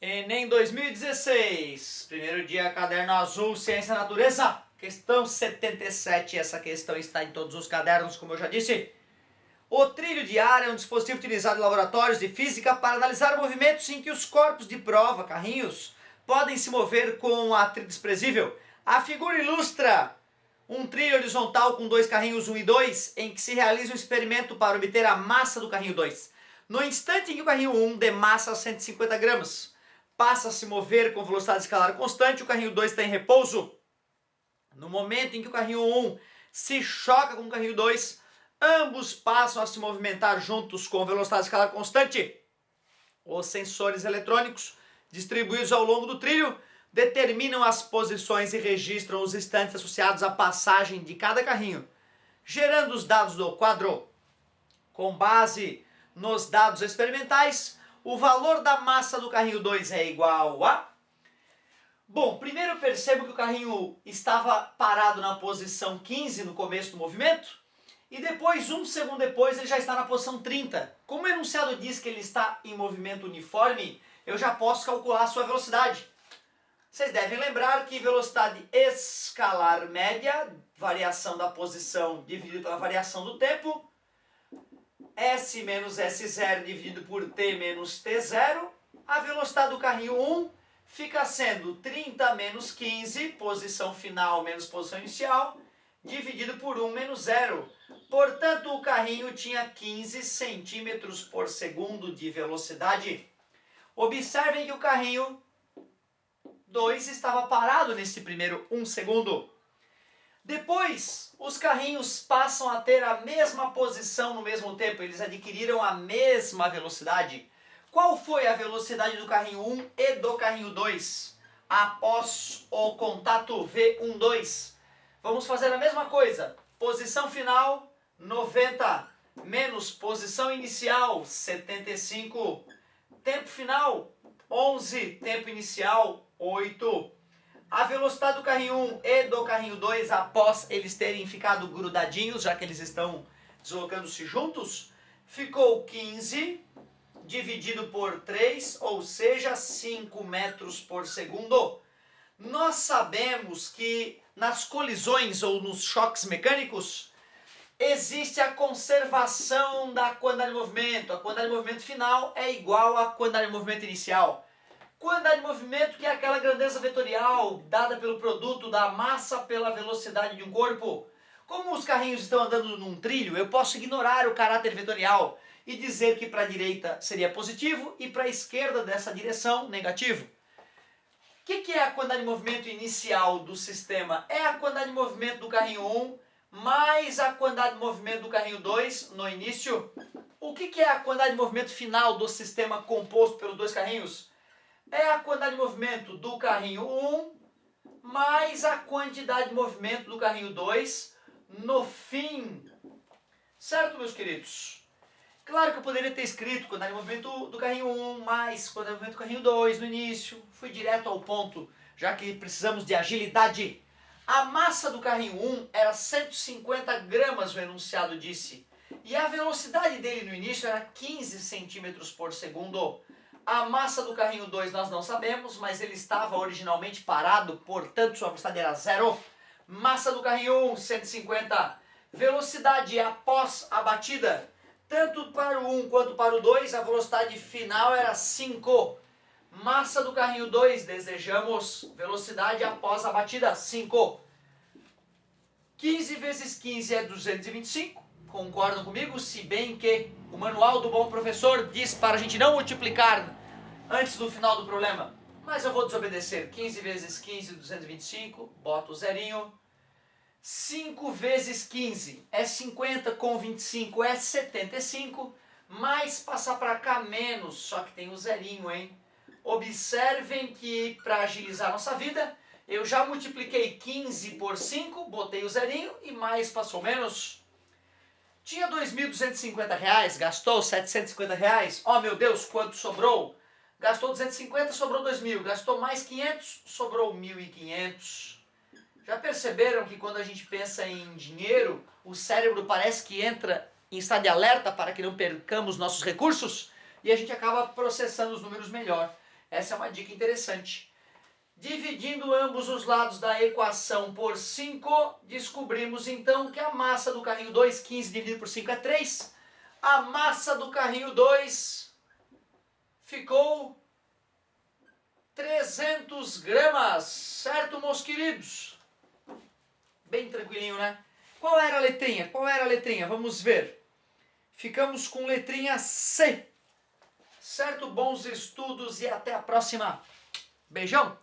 Enem 2016, primeiro dia, caderno azul, ciência e natureza, questão 77, essa questão está em todos os cadernos, como eu já disse. O trilho de ar é um dispositivo utilizado em laboratórios de física para analisar movimentos em que os corpos de prova, carrinhos, podem se mover com um atrito desprezível. A figura ilustra um trilho horizontal com dois carrinhos 1 e 2, em que se realiza um experimento para obter a massa do carrinho 2. No instante em que o carrinho 1, de massa 150 gramas, passa a se mover com velocidade escalar constante, o carrinho 2 está em repouso. No momento em que o carrinho 1 se choca com o carrinho 2, ambos passam a se movimentar juntos com velocidade escalar constante. Os sensores eletrônicos distribuídos ao longo do trilho determinam as posições e registram os instantes associados à passagem de cada carrinho, gerando os dados do quadro. Com base nos dados experimentais, o valor da massa do carrinho 2 é igual a... Bom, primeiro eu percebo que o carrinho estava parado na posição 15 no começo do movimento, e depois, um segundo depois, ele já está na posição 30. Como o enunciado diz que ele está em movimento uniforme, eu já posso calcular a sua velocidade. Vocês devem lembrar que velocidade escalar média, variação da posição dividido pela variação do tempo, S menos S0 dividido por T menos T0, a velocidade do carrinho 1 fica sendo 30 menos 15, posição final menos posição inicial, dividido por 1 menos 0. Portanto, o carrinho tinha 15 centímetros por segundo de velocidade. Observem que o carrinho 2 estava parado nesse primeiro 1 segundo. Depois, os carrinhos passam a ter a mesma posição no mesmo tempo, eles adquiriram a mesma velocidade. Qual foi a velocidade do carrinho 1 e do carrinho 2 após o contato V12? Vamos fazer a mesma coisa. Posição final, 90, menos posição inicial, 75. Tempo final, 11. Tempo inicial, 8. A velocidade do carrinho 1 e do carrinho 2, após eles terem ficado grudadinhos, já que eles estão deslocando-se juntos, ficou 15 dividido por 3, ou seja, 5 metros por segundo. Nós sabemos que nas colisões ou nos choques mecânicos existe a conservação da quantidade de movimento. A quantidade de movimento final é igual à quantidade de movimento inicial. Quantidade de movimento, que é aquela grandeza vetorial dada pelo produto da massa pela velocidade de um corpo. Como os carrinhos estão andando num trilho, eu posso ignorar o caráter vetorial e dizer que para a direita seria positivo e para a esquerda dessa direção negativo. O que é a quantidade de movimento inicial do sistema? É a quantidade de movimento do carrinho 1 mais a quantidade de movimento do carrinho 2 no início. O que é a quantidade de movimento final do sistema composto pelos dois carrinhos? É a quantidade de movimento do carrinho 1 mais a quantidade de movimento do carrinho 2 no fim. Certo, meus queridos? Claro que eu poderia ter escrito quantidade de movimento do carrinho 1 mais quantidade de movimento do carrinho 2 no início. Fui direto ao ponto, já que precisamos de agilidade. A massa do carrinho 1 era 150 gramas, o enunciado disse. E a velocidade dele no início era 15 centímetros por segundo. A massa do carrinho 2 nós não sabemos, mas ele estava originalmente parado, portanto sua velocidade era 0. Massa do carrinho 1, 150. Velocidade após a batida, tanto para o 1 quanto para o 2, a velocidade final era 5. Massa do carrinho 2, desejamos velocidade após a batida, 5. 15 vezes 15 é 225. Concordam comigo? Se bem que o manual do bom professor diz para a gente não multiplicar antes do final do problema. Mas eu vou desobedecer. 15 vezes 15, 225. Boto o zerinho. 5 vezes 15 é 50, com 25 é 75. Mais passar para cá menos, só que tem o zerinho, hein? Observem que para agilizar nossa vida, eu já multipliquei 15 por 5, botei o zerinho e mais passou menos. Tinha R$ 2.250, gastou R$ 750. Oh meu Deus, quanto sobrou? Gastou 250, sobrou 2.000. Gastou mais 500, sobrou 1.500. Já perceberam que quando a gente pensa em dinheiro, o cérebro parece que entra em estado de alerta para que não percamos nossos recursos? E a gente acaba processando os números melhor. Essa é uma dica interessante. Dividindo ambos os lados da equação por 5, descobrimos então que a massa do carrinho 2, 15 dividido por 5 é 3. A massa do carrinho 2 ficou 300 gramas, certo, meus queridos? Bem tranquilinho, né? Qual era a letrinha? Qual era a letrinha? Vamos ver. Ficamos com letrinha C. Certo? Bons estudos e até a próxima. Beijão!